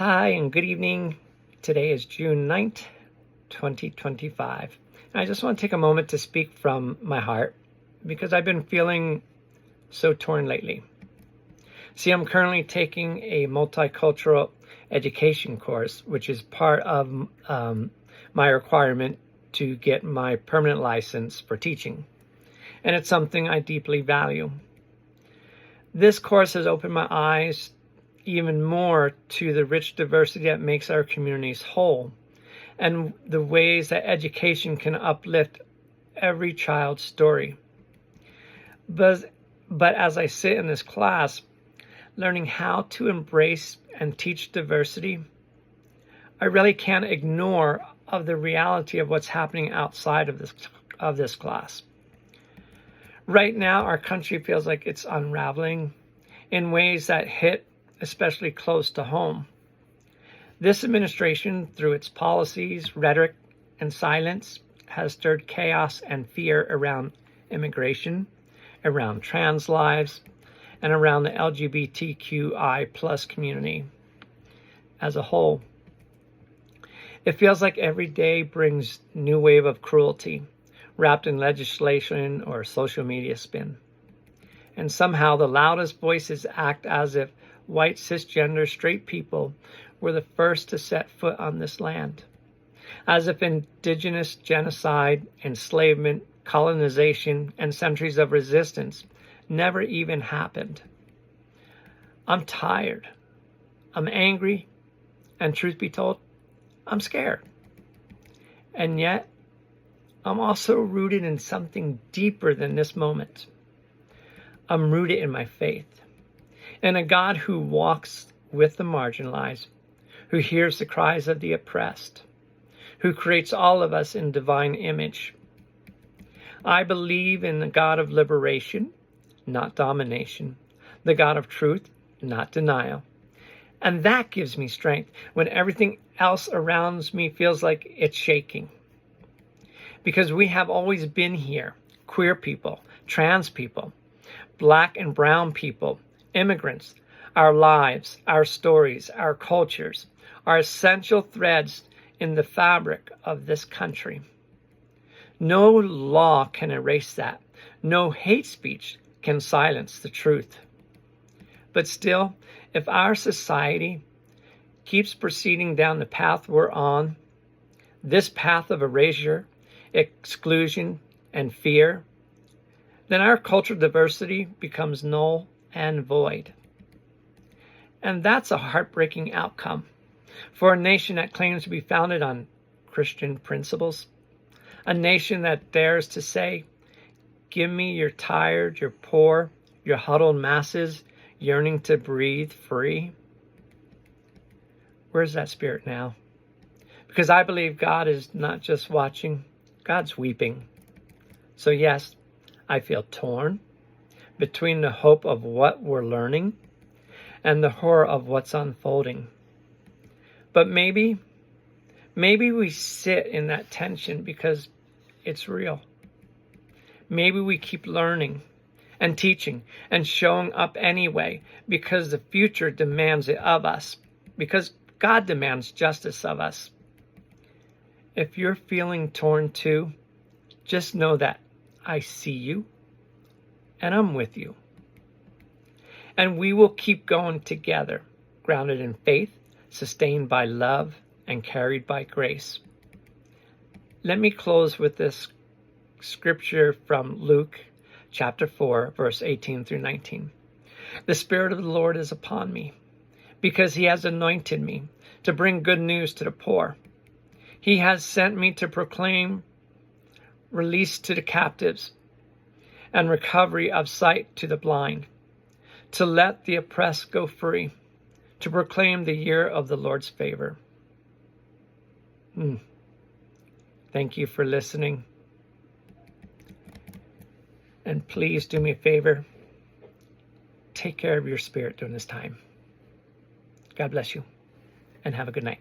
Hi and good evening. Today is June 9th, 2025. And I just want to take a moment to speak from my heart because I've been feeling so torn lately. See, I'm currently taking a multicultural education course, which is part of my requirement to get my permanent license for teaching. And it's something I deeply value. This course has opened my eyes even more to the rich diversity that makes our communities whole and the ways that education can uplift every child's story. But as I sit in this class, learning how to embrace and teach diversity, I really can't ignore of the reality of what's happening outside of this class. Right now, our country feels like it's unraveling in ways that hit especially close to home. This administration, through its policies, rhetoric, and silence, has stirred chaos and fear around immigration, around trans lives, and around the LGBTQI plus community as a whole. It feels like every day brings new wave of cruelty, wrapped in legislation or social media spin. And somehow the loudest voices act as if white, cisgender, straight people were the first to set foot on this land. As if indigenous genocide, enslavement, colonization, and centuries of resistance never even happened. I'm tired. I'm angry. And truth be told, I'm scared. And yet, I'm also rooted in something deeper than this moment. I'm rooted in my faith. And a God who walks with the marginalized, who hears the cries of the oppressed, who creates all of us in divine image. I believe in the God of liberation, not domination, the God of truth, not denial. And that gives me strength when everything else around me feels like it's shaking. Because we have always been here, queer people, trans people, Black and brown people, immigrants, our lives, our stories, our cultures, are essential threads in the fabric of this country. No law can erase that. No hate speech can silence the truth. But still, if our society keeps proceeding down the path we're on, this path of erasure, exclusion, and fear, then our cultural diversity becomes null and void. And that's a heartbreaking outcome for a nation that claims to be founded on Christian principles, a nation that dares to say, give me your tired, your poor, your huddled masses yearning to breathe free. Where's that spirit now? Because I believe God is not just watching, God's weeping. So yes, I feel torn between the hope of what we're learning and the horror of what's unfolding. But maybe we sit in that tension because it's real. Maybe we keep learning and teaching and showing up anyway because the future demands it of us, because God demands justice of us. If you're feeling torn too, just know that I see you and I'm with you. And we will keep going together, grounded in faith, sustained by love, and carried by grace. Let me close with this scripture from Luke chapter 4, verse 18 through 19. The Spirit of the Lord is upon me, because he has anointed me to bring good news to the poor. He has sent me to proclaim release to the captives and recovery of sight to the blind, to let the oppressed go free, to proclaim the year of the Lord's favor. Thank you for listening. And please do me a favor. Take care of your spirit during this time. God bless you and have a good night.